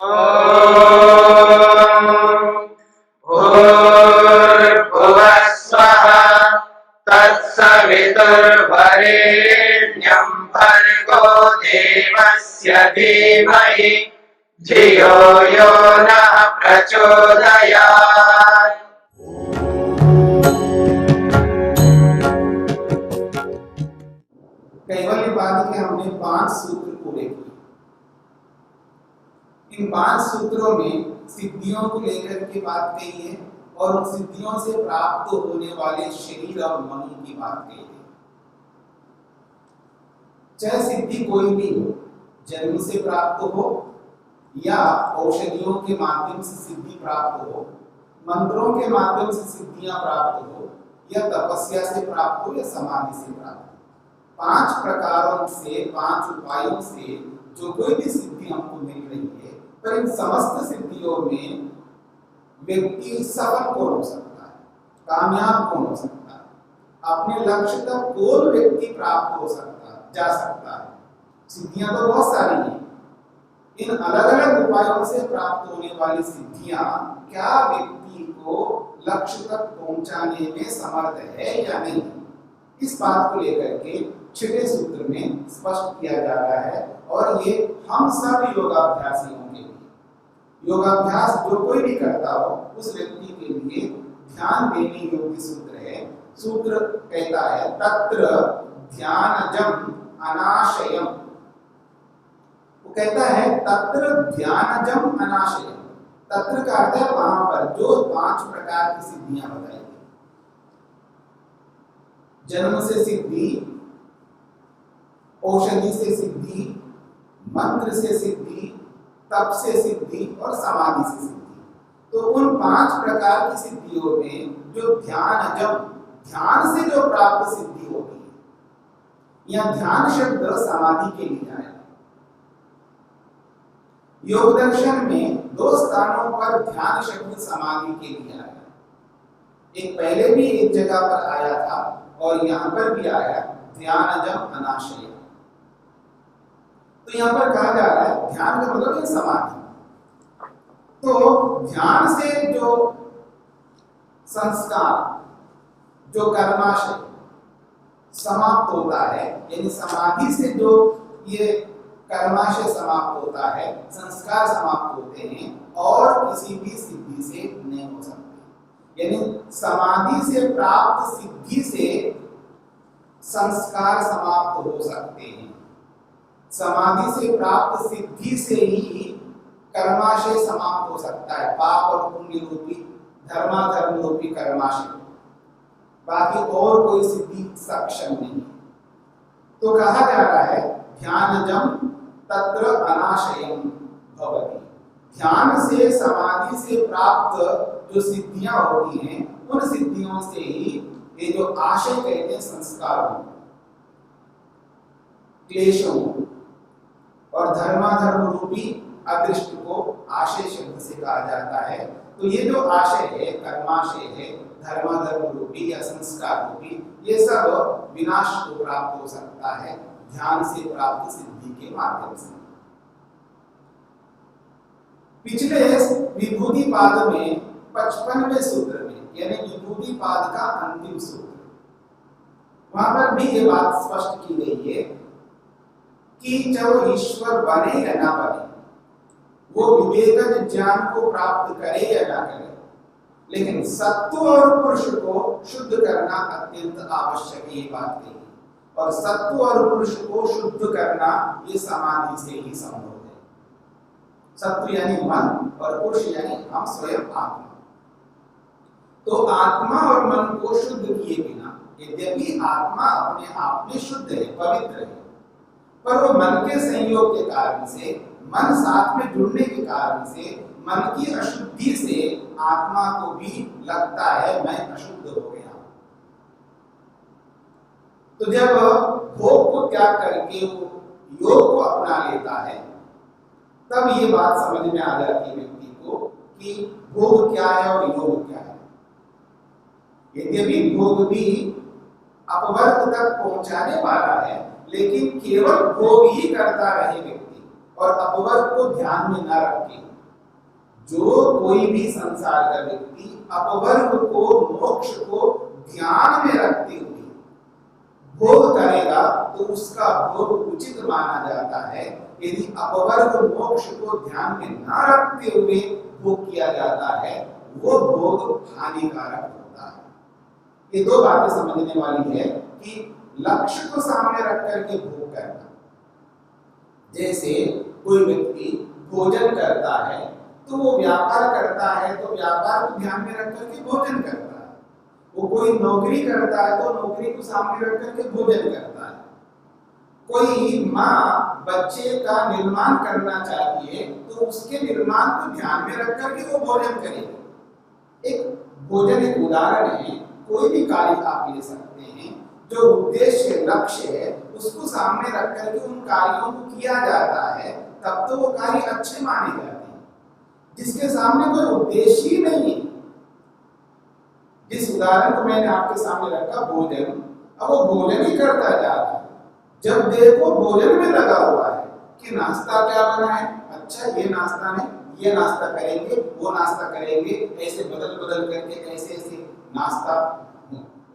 भूर्भुवः स्वः तत्सवितुर्वरेण्यं भर्गो देवस्य धीमहि धियो यो नः प्रचोदयात्। कैवल्यवाद के हमने 5 सूत्र पूरे किए। इन 5 सूत्रों में सिद्धियों को लेकर के बात कही है और उन सिद्धियों से प्राप्त होने वाले शरीर और मन की बात कही है। चाहे सिद्धि कोई भी हो, जन्म से प्राप्त हो या औषधियों के माध्यम से सिद्धि प्राप्त हो, मंत्रों के माध्यम से सिद्धियां प्राप्त हो, या तपस्या से प्राप्त हो या समाधि से प्राप्त हो, 5 प्रकारों से 5 उपायों से जो कोई भी सिद्धि हमको मिल रही है, पर इन समस्त सिद्धियों में व्यक्ति सफल कौन हो सकता है, कामयाब कौन हो सकता है, अपने लक्ष्य तक कौन व्यक्ति प्राप्त हो सकता है, जा सकता है। सिद्धियां तो बहुत सारी हैं। इन अलग अलग उपायों से प्राप्त होने वाली सिद्धियां क्या व्यक्ति को लक्ष्य तक पहुंचाने में समर्थ है या नहीं, इस बात को लेकर के 6वें सूत्र में स्पष्ट किया जा रहा है। और ये हम सब योगाभ्यासियों के लिए, योगाभ्यास जो कोई भी करता हो उस व्यक्ति के लिए ध्यान देने योग्य सूत्र है। सूत्र कहता है तत्र ध्यानजम अनाशयम। वो कहता है तत्र ध्यानजम अनाशयम। तत्र का अर्थ है वहां पर जो 5 प्रकार की सिद्धियां बताई गई। जन्म से सिद्धि, औषधि से सिद्धि, मंत्र से सिद्धि, तप से सिद्धि और समाधि से सिद्धि। तो उन 5 प्रकार की सिद्धियों में जो ध्यान से जो प्राप्त सिद्धि होती है, यह ध्यान शब्द समाधि के लिए आया। योग दर्शन में 2 स्थानों पर ध्यान शब्द समाधि के लिए आया। एक पहले भी एक जगह पर आया था और यहां पर भी आया ध्यानजम अनाशय। तो यहां पर कहा जा रहा है ध्यान का मतलब है समाधि। तो ध्यान से जो संस्कार, जो कर्माशय समाप्त होता है, यानी समाधि से जो ये कर्माशय समाप्त होता है, संस्कार समाप्त होते हैं और किसी भी सिद्धि से नहीं हो सकते। यानी समाधि से प्राप्त सिद्धि से संस्कार समाप्त हो सकते हैं। समाधि से प्राप्त सिद्धि से ही कर्माशय समाप्त हो सकता है, पाप और पुण्य रूपी धर्माधर्म रूपी कर्माशय। बाकी और कोई सिद्धि सक्षम नहीं। तो कहा जा रहा है ध्यानजम तत्र अनाशयम भवति। ध्यान से समाधि से प्राप्त जो सिद्धियां होती हैं, उन सिद्धियों से ही ये जो आशय कहते हैं संस्कारों, क्लेशों और धर्माधर्म रूपी अदृष्ट को आशय शब्द से कहा जाता है। तो ये जो आशय है, कर्माशय है, धर्माधर्म रूपी या संस्कार रूपी, ये सब विनाश को प्राप्त हो सकता है ध्यान से प्राप्त सिद्धि के माध्यम से। पिछले विभूति पाद में 55वें सूत्र में, यानी विभूति पाद का अंतिम सूत्र, वहां पर भी ये बात स्पष्ट की गई है कि चाहे ईश्वर बने या ना बने, वो विवेकज ज्ञान को प्राप्त करे या ना करे, लेकिन सत्व और पुरुष को शुद्ध करना अत्यंत आवश्यक है, ये बात कही। और सत्व और पुरुष को शुद्ध करना ये समाधि से ही संभव है। सत्व यानी मन और पुरुष यानी हम स्वयं आत्मा। तो आत्मा और मन को शुद्ध किए बिना, यद्यपि आत्मा अपने आप में शुद्ध है, पवित्र है, पर वो मन के संयोग के कारण से, मन साथ में जुड़ने के कारण से, मन की अशुद्धि से आत्मा को भी लगता है मैं अशुद्ध हो गया। तो जब भोग को त्याग करके वो योग को अपना लेता है, तब ये बात समझ में आ जाती है व्यक्ति को कि भोग क्या है और योग क्या है। यद्यपि भोग भी अपवर्ग तक पहुंचाने वाला है, लेकिन केवल भोग ही करता रहे व्यक्ति और अपवर्ग को ध्यान में न रखे, जो कोई भी संसार का व्यक्ति अपवर्ग को, मोक्ष को ध्यान में रखते हुए भोग करेगा तो उसका भोग उचित माना जाता है। यदि अपवर्ग मोक्ष को ध्यान में न रखते हुए भोग किया जाता है वो भोग हानिकारक होता है। ये दो बातें समझने वाली है कि लक्ष्य को सामने रख करके भोग करना। जैसे कोई व्यक्ति भोजन करता है तो वो व्यापार करता है तो व्यापार को ध्यान में रख करके भोजन करता है। वो कोई नौकरी करता है तो नौकरी को सामने रख करके भोजन करता है। कोई माँ बच्चे का निर्माण करना चाहती है तो उसके निर्माण को ध्यान में रख करके वो भोजन करेगी। एक भोजन एक उदाहरण है। कोई भी कार्य आप ले सकते हैं, जो उद्देश्य लक्ष्य है उसको सामने रख करके उन कार्यों को किया जाता है तब तो वो कार्य अच्छे माने जाते हैं। जिसके सामने कोई उद्देश्य ही नहीं है, जिस उदाहरण को मैंने आपके सामने रखा भोजन, अब वो भोजन ही करता जा रहा है। जब देखो भोजन में लगा हुआ है कि नाश्ता क्या बना है, अच्छा ये नाश्ता नहीं, ये नाश्ता करेंगे, वो नाश्ता करेंगे, ऐसे बदल बदल करके ऐसे ऐसे नाश्ता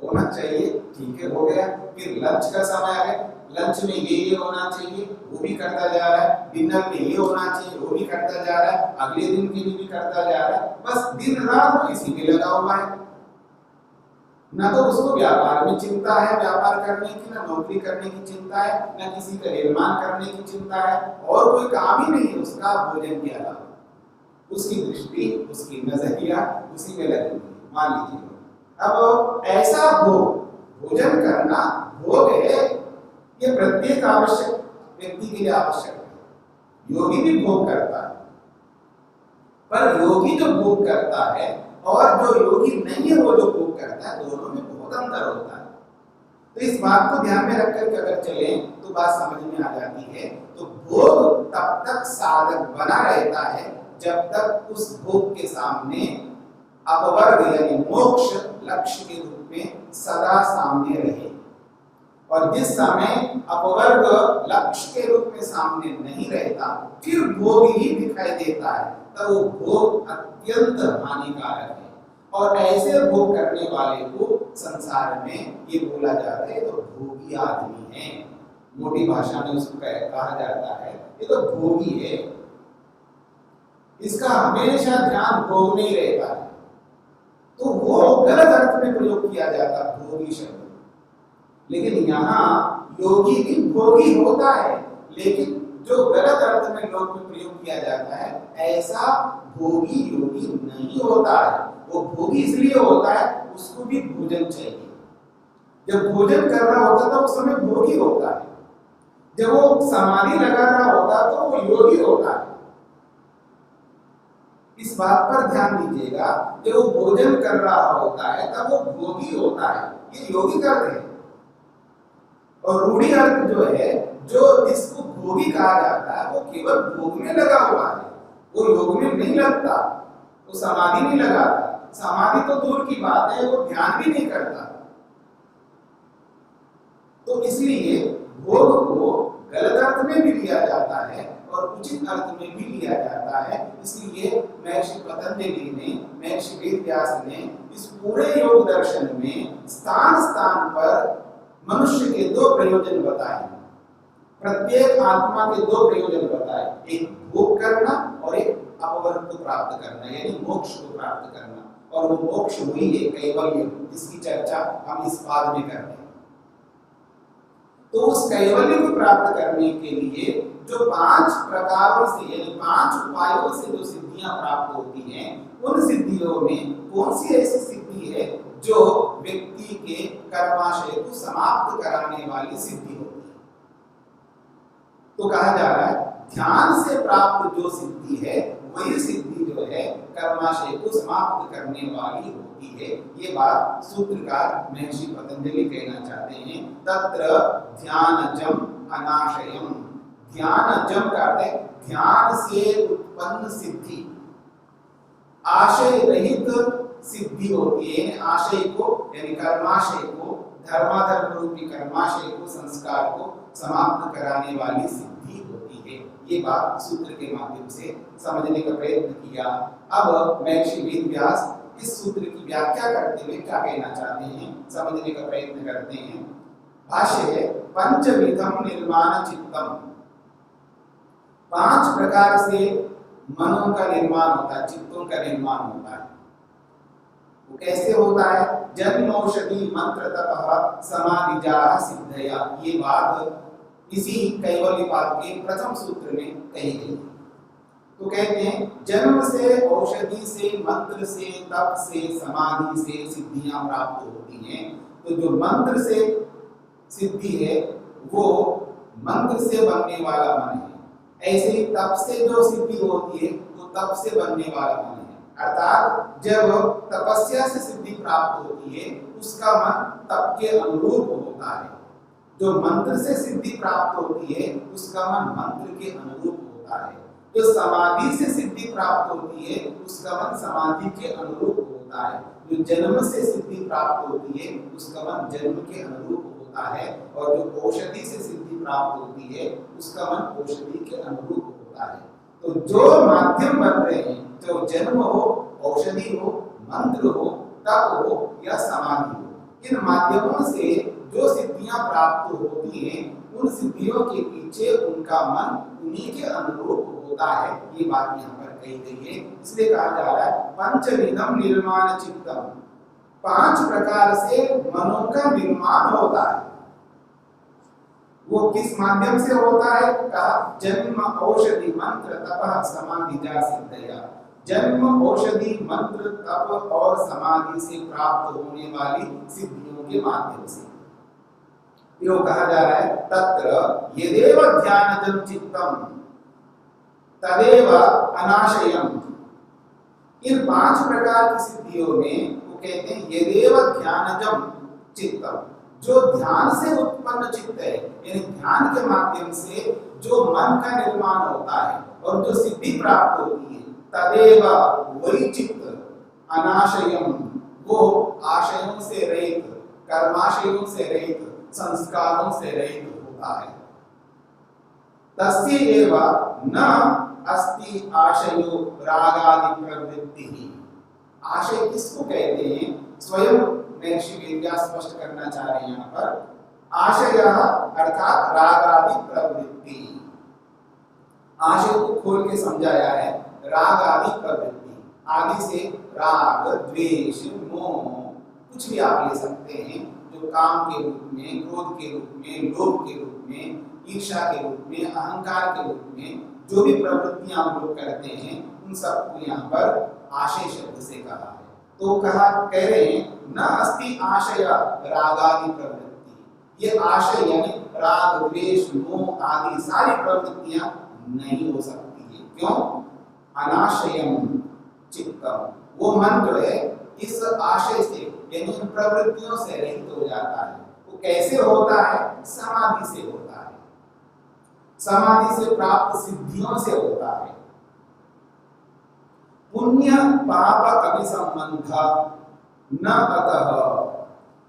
होना चाहिए, ठीक है हो गया। फिर लंच का समय है, लंच में ये होना चाहिए, वो भी करता जा रहा है। डिनर में ये होना चाहिए, वो भी करता जा रहा है। अगले दिन के लिए भी करता जा रहा है। बस दिन रात वो इसी में लगा हुआ है। ना तो उसको व्यापार में चिंता है व्यापार करने की, ना नौकरी करने की चिंता है, ना किसी का निर्माण करने की चिंता है, और कोई काम ही नहीं है उसका भोजन के अलावा। उसकी दृष्टि, उसकी नजरिया उसी में लगी हुई है। मान लीजिए अब ऐसा भोजन करना भोग है, ये प्रत्येक आवश्यक व्यक्ति के लिए आवश्यक है। योगी भी भोग करता है, पर योगी जो भोग करता है और जो योगी नहीं है वो जो भोग करता है, दोनों में बहुत अंतर होता है। तो इस बात को ध्यान में रखकर के अगर चलें तो बात समझ में आ जाती है। तो भोग तब तक साधक बना रहता है जब तक उस भोग के सामने अपवर्ग यानी मोक्ष लक्ष्य के रूप में सदा सामने रहे। और जिस समय अपवर्ग लक्ष्य के रूप में सामने नहीं रहता, फिर भोग ही दिखाई देता है, तब वो भोग अत्यंत हानिकारक है। और ऐसे भोग करने वाले को संसार में ये बोला जाता है तो भोगी आदमी है। मोटी भाषा में उसको कहा जाता है ये तो भोगी है। इसका हमेशा ध्यान भोग नहीं रहता है, तो वो गलत अर्थ में प्रयोग किया जाता भोगी शब्द। लेकिन यहाँ योगी भी भोगी होता है, लेकिन जो गलत अर्थ में लोक में प्रयोग किया जाता है, ऐसा भोगी योगी नहीं होता है। वो भोगी इसलिए होता है उसको भी भोजन चाहिए। जब भोजन कर रहा होता था उस समय भोगी होता है, जब वो समाधि लगा रहा होता तो वो योगी होता है। इस बात पर ध्यान दीजिएगा, जब वो भोजन कर रहा होता है तब वो भोगी होता है, ये योगी अर्थ है। और रूढ़ी अर्थ जो है, जो जिसको भोगी कहा जाता है, वो केवल भोग में लगा हुआ है, वो योग में नहीं लगता, वो समाधि नहीं लगाता। समाधि तो दूर की बात है, वो ध्यान भी नहीं करता। तो इसलिए भोग को गलत अर्थ में भी लिया जाता है और उचित अर्थ में भी लिया जाता है। इसलिए महर्षि पतंजलि ने, महर्षि वेदव्यास ने इस पूरे योग दर्शन में स्थान स्थान पर मनुष्य के दो प्रयोजन बताए। प्रत्येक आत्मा के दो प्रयोजन बताए, एक भोग करना और एक अपवर्ग को प्राप्त करना, यानी मोक्ष को प्राप्त करना। और वो मोक्ष वही है कैवल्य, जिसकी चर्चा हम इस बाद में करते हैं। तो उस कैवल्य को प्राप्त करने के लिए जो 5 प्रकारों से यानी 5 उपायों से जो सिद्धियां प्राप्त होती हैं, उन सिद्धियों में कौन सी ऐसी सिद्धि है जो व्यक्ति के कर्माशय को समाप्त कराने वाली सिद्धि होती है? तो कहा जा रहा है ध्यान से प्राप्त जो सिद्धि है वही सिद्धि जो है कर्माशय को समाप्त करने वाली होती है। ये बात सूत्रकार महर्षि पतंजलि कहना चाहते हैं। तत्र ध्यानजम अनाशयम, ध्यानजम का अर्थ है ध्यान से उत्पन्न सिद्धि, आशय रहित सिद्धि होती है। आशय को यानी कर्माशय को, धर्माधर्म रूपी कर्माशय को, संस्कार को समाप्त कराने वाली सिद्धि होती है। ये बात सूत्र के माध्यम से समझने का प्रयत्न किया। अब महर्षि वेदव्यास इस सूत्र की व्याख्या करते हुए क्या कहना चाहते हैं समझने का प्रयत्न करते हैं। भाष्य है, पंचविधम निर्माण चित्तम, 5 प्रकार से मनों का निर्माण होता है, चित्तों का निर्माण होता है। वो कैसे होता है? जन्म औषधि मंत्र तपः समाधिजाः सिद्धया। ये बात इसी कैवल्यपाद के प्रथम सूत्र में कही गई। तो कहते हैं जन्म से, औषधि से, मंत्र से, तप से, समाधि से सिद्धियां प्राप्त होती हैं। तो जो मंत्र से सिद्धि है वो मंत्र से बनने वाला मन है। ऐसे ही तप से जो सिद्धि होती है वो तप से बनने वाला मन है। अर्थात जब तपस्या से सिद्धि प्राप्त होती है उसका मन तप के अनुरूप होता है। जो मंत्र से सिद्धि प्राप्त होती है उसका मन मंत्र के अनुरूप होता है। जो समाधि से सिद्धि प्राप्त होती है उसका मन समाधि के अनुरूप होता है। जो जन्म से सिद्धि प्राप्त होती है उसका मन जन्म के अनुरूप होता है। और जो औषधि से सिद्धि प्राप्त होती है उसका मन औषधि के अनुरूप होता है। तो जो माध्यम बन रहे हैं, जो जन्म हो, औषधि हो, मंत्र हो, तप हो या समाधि हो, इन माध्यमों से जो सिद्धियां प्राप्त होती हैं उन सिद्धियों के पीछे उनका मन उन्हीं के अनुरूप होता है। ये बात यहाँ पर कही गई है। इसलिए कहा जा रहा है पंचविधम निर्माण चित्तम, 5 प्रकार से मनों का निर्माण होता है। वो किस माध्यम से होता है? कहा जन्म औषधि मंत्र तप समाधिजा सिद्धया। जन्म औषधि मंत्र तप और समाधि से प्राप्त होने वाली सिद्धियों के माध्यम से। यो कहा जा रहा है तत्र यदेव ध्यानजं चित्तम तदेव अनाशयम। इन 5 प्रकार की सिद्धियों में वो कहते हैं यदेव ध्यानजं चित्तम, जो ध्यान से उत्पन्न चित्त है, यानी ध्यान के माध्यम से जो मन का निर्माण होता है और जो सिद्धि प्राप्त होती है, तदेव वही चित्त अनाशयम, वो आशयों से रहित, कर्माशयों से रहित, संस्कारों से रहित होता है। तस्य एव न अस्ति आशयो रागादि प्रवृत्ति। आशय किसको कहते हैं? स्वयं महर्षि वेदव्यास स्पष्ट करना चाह रहे हैं यहाँ पर। आशय अर्थात राग आदि प्रवृत्ति। आशय को खोल के समझाया है। राग आदि प्रवृत्ति, आदि से राग, द्वेष, मोह, कुछ भी आप ले सकते हैं जो काम के रूप में, क्रोध के रूप में, लोभ के रूप में, ईर्ष्या के रूप में, अहंकार के रूप में जो भी प्रवृत्तियां हम लोग करते हैं उन सबको यहाँ पर आशय शब्द से कहा है। तो कहा कह रहे हैं न अस्ति आशय रागादि प्रवृत्ति। ये आशय यानी राग, द्वेष, मोह आदि सारी प्रवृत्तियां नहीं हो सकती है। क्यों? अनाशयम चित्तम, वो मन जो है इस आशय से यानी इन प्रवृत्तियों से रहित हो जाता है। वो कैसे होता है? समाधि से होता है। समाधि से प्राप्त सिद्धियों से होता है। पुण्य पाप अभिसंबंध न अतः,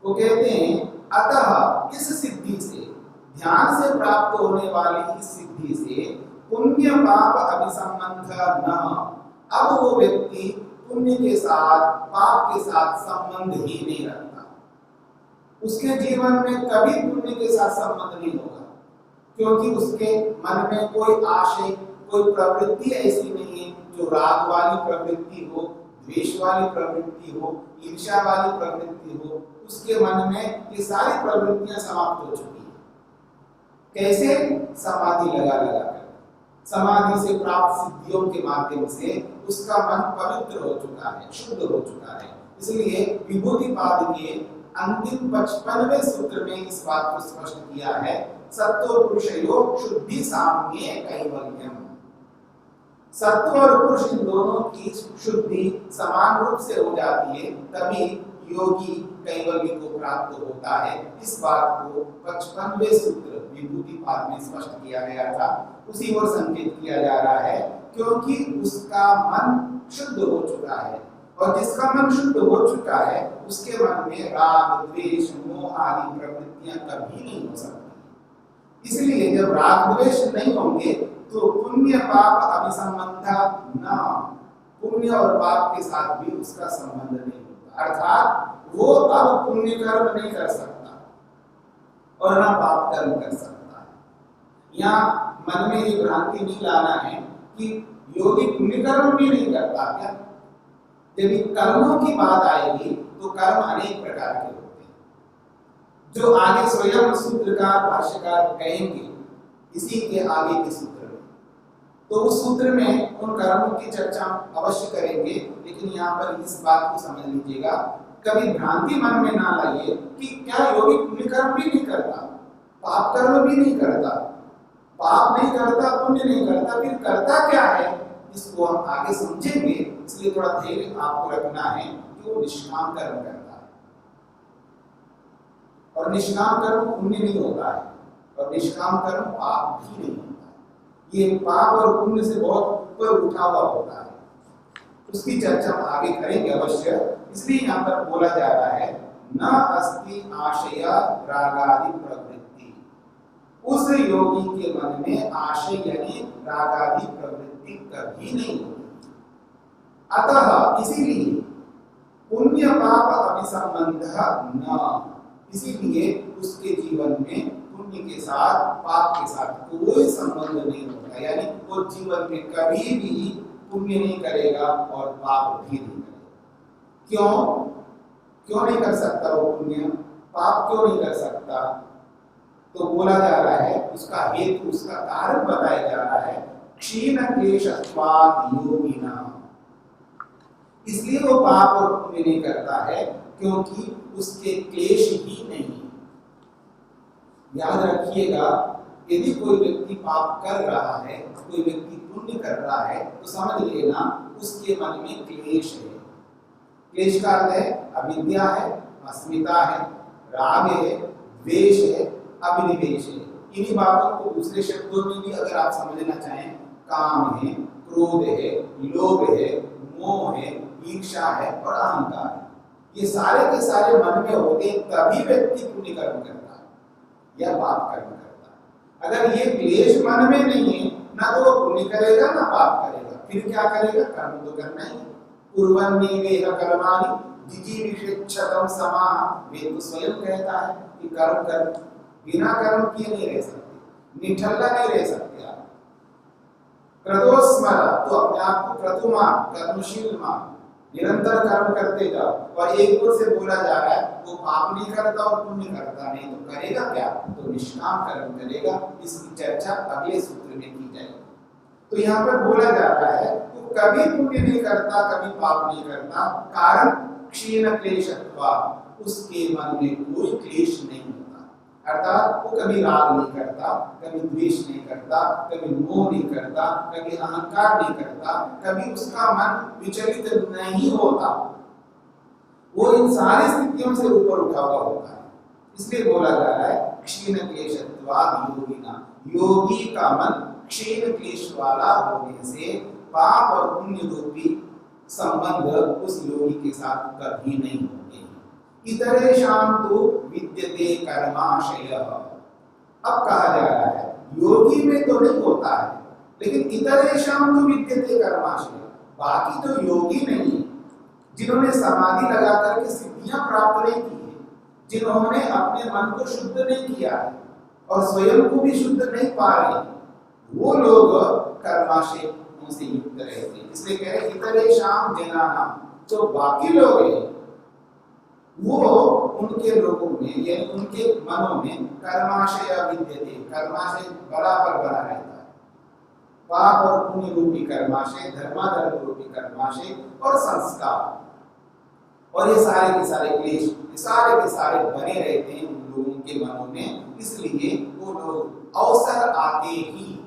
वो कहते हैं अतः इस सिद्धि से, ध्यान से प्राप्त होने वाली इस सिद्धि से पुण्य पाप अभिसंबंध न, अब वो व्यक्ति पुण्य के साथ, पाप के साथ संबंध ही नहीं रखता। उसके जीवन में कभी पुण्य के साथ संबंध नहीं होगा, क्योंकि उसके मन में कोई आशय, कोई प्रवृत्ति ऐसी नहीं है जो राग वाली प्रवृत्ति हो, द्वेष वाली प्रवृत्ति हो, ईर्ष्या वाली प्रवृत्ति हो। उसके मन में ये सारी प्रवृत्तियां समाप्त हो चुकी है। कैसे? समाधि लगा लगा कर, समाधि से प्राप्त सिद्धियों के माध्यम से उसका मन पवित्र हो चुका है, शुद्ध हो चुका है। इसलिए विभूतिपाद के अंतिम 55वें सूत्र में इस बात को स्पष्ट किया है, सत्व पुरुषयोः शुद्धि साम्ये कैवल्यम। सत्व और पुरुष इन दोनों की शुद्धि समान रूप से हो जाती है, तभी योगी कैवल्य को प्राप्त होता है। इस बात को 55वें सूत्र विभूतिपाद में स्पष्ट किया गया था। उसी ओर संकेत किया जा रहा है, क्योंकि उसका मन शुद्ध हो चुका है, और जिसका मन शुद्ध हो चुका है उसके मन में राग, द्वेष, मोह आदि प्रवृत्तियां कभी नहीं हो सकती। इसलिए जब राग द्वेष नहीं होंगे तो पुण्य पाप अभिसंबंध न, पुण्य और पाप के साथ भी उसका संबंध नहीं होता। अर्थात वो अब पुण्य कर्म नहीं कर सकता और ना पाप कर्म कर सकता है। यहाँ मन में ये भ्रांति नहीं लाना है कि योगी पुण्य कर्म भी नहीं करता क्या। जब कर्मों की बात आएगी तो कर्म अनेक प्रकार के होते हैं, जो आगे स्वयं सूत्रकार भाष्यकार कहेंगे इसी के आगे के सूत्र में। तो उस सूत्र में उन कर्मों की चर्चा अवश्य करेंगे, लेकिन यहाँ पर इस बात को समझ लीजिएगा, कभी भ्रांति मन में ना लाइए कि क्या योगी पुण्य कर्म भी नहीं करता, पाप कर्म भी नहीं करता, पाप नहीं करता, पुण्य नहीं करता, फिर करता क्या है, इसको हम आगे समझेंगे। इसलिए थोड़ा धैर्य आपको रखना है कि वो निष्काम कर्म करता है और निष्काम कर्म पुण्य नहीं होता है और निष्काम कर्म पाप भी नहीं होता है। ये पाप और पुण्य से बहुत ऊपर उठा हुआ होता है, उसकी चर्चा हम आगे करेंगे अवश्य। इसलिए यहाँ पर बोला जा रहा है न अस्ति आशया रागादि प्रवृत्ति, उस योगी के मन में आशय यानी रागादि प्रवृत्ति कभी नहीं होती। अतः इसीलिए पुण्य पाप अभिसंबंध न, इसीलिए उसके जीवन में पुण्य के साथ पाप के साथ कोई संबंध नहीं होता, यानी वो जीवन में कभी भी पुण्य नहीं करेगा और पाप भी नहीं करेगा। क्यों नहीं कर सकता वो पुण्य, पाप क्यों नहीं कर सकता? तो बोला जा रहा है उसका हेतु, उसका कारण बताया जा रहा है क्षीण क्लेशत्वात् योगिना। इसलिए वो पाप और पुण्य नहीं करता है क्योंकि उसके क्लेश ही नहीं। याद रखिएगा, यदि कोई व्यक्ति पाप कर रहा है, कोई व्यक्ति पुण्य कर रहा है, तो समझ लेना उसके मन में क्लेश है। क्लेश का अर्थ है अविद्या है, अस्मिता है, राग है, द्वेष है, अभिनिवेश है। इन्हीं बातों को दूसरे शब्दों में भी अगर आप समझना चाहें, काम है, क्रोध है, लोभ है, मोह है, ईर्ष्या है और अहंकार है, ये सारे के सारे मन में होते हैं, तभी व्यक्ति पुण्य कर्म करता है या पाप कर्म करता है। अगर ये क्लेश मन में नहीं है, ना तो वो पुण्य करेगा ना पाप करेगा, फिर क्या करेगा? कर्म तो करना ही। कुर्वन्नेवेह कर्माणि जिजीविषेच्छतम समाः, वेद तो स्वयं कहता है कि कर्म कर, बिना कर्म किए नहीं रह सकते, निठल्ला नहीं रह सकते आप। क्रतोस्मर, तो अपने आप को क्रतुमान, कर्मशील मान, निरंतर कर्म करते जाओ। और एक ओर से बोला जा रहा है वो पाप नहीं करता और पुण्य करता नहीं, तो करेगा क्या? तो निष्काम कर्म करेगा। इसकी चर्चा अगले सूत्र में की जाएगी। तो यहाँ पर बोला जा रहा है वो कभी पुण्य नहीं करता, कभी पाप नहीं करता, कारण क्षीण क्लेशत्वात्, उसके मन में कोई क्लेश नहीं होता। अर्थात वो कभी राग नहीं करता, कभी द्वेष नहीं करता, कभी मोह नहीं करता, कभी अहंकार नहीं करता, कभी उसका मन विचलित नहीं होता, वो इन सारी स्थितियों से ऊपर उठा हुआ होता है। इसलिए बोला जा रहा है क्षीण क्लेशत्वात् योगिना, योगी का मन क्षीण क्लेश वाला होने से पाप और पुण्य रूपी संबंध उस योगी के साथ कभी नहीं होते। इतरेषां तु विद्यते कर्माशय, अब कहा जा रहा है योगी में तो नहीं होता है, लेकिन इतरेषां तु विद्यते कर्माशय, बाकी तो योगी नहीं, जिन्होंने समाधि लगा करके सिद्धियां प्राप्त नहीं की है, जिन्होंने अपने मन को शुद्ध नहीं किया है और स्वयं को भी शुद्ध नहीं पा रहे, वो लोग कर्माशय से युक्त रहते हैं। इसलिए कह रहे इतरेषां जनानां, तो बाकी लोग हैं वो उनके लोगों में यानी उनके मनों में कर्माशय विद्यते, कर्माशय बराबर बना रहता है। पाप और पुण्य रूपी कर्माशय, धर्माधर्म रूपी कर्माशय और संस्कार, और ये सारे के सारे क्लेश, ये सारे के सारे बने रहते हैं उन लोगों के मनों में। इसलिए वो लोग अवसर आते ही,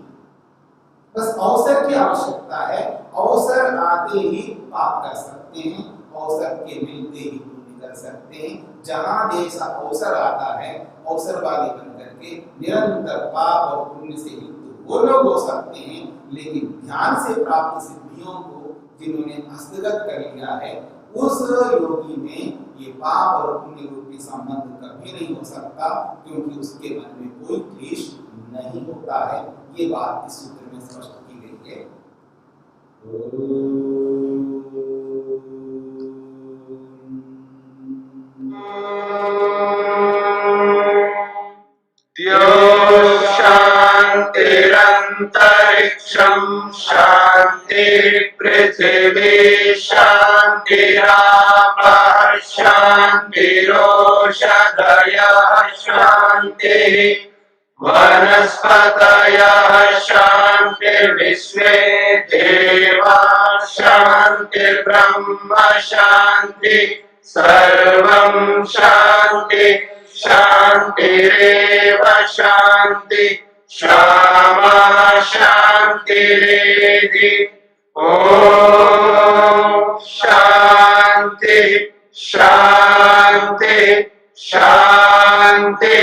बस अवसर की आवश्यकता है, अवसर आते ही पाप कर सकते हैं, अवसर के मिलते ही कर सकते हैं। जहां जैसा अवसर आता है, अवसरवादी बन करके निरंतर पाप और पुण्य से युक्त वो लोग हो सकते हैं, लेकिन ध्यान से प्राप्त सिद्धियों को जिन्होंने हस्तगत कर लिया है, उस योगी में ये पाप और पुण्य रूपी संबंध कभी नहीं हो सकता, क्योंकि उसके मन में कोई क्लेश नहीं होता है। ये बात इस सूत्र में स्पष्ट की गई है। शान्तिरन्तरिक्षं शान्ति पृथिवी शान्तिरापः शान्तिरोषधयः शान्तिः वनस्पतयः शान्तिर्विश्वे देवाः शान्तिर्ब्रह्म शान्ति सर्वं शान्ति शान्तिरेव शान्ति क्षमा शान्तिरेधि ॐ शान्ति शान्ति शान्तिः।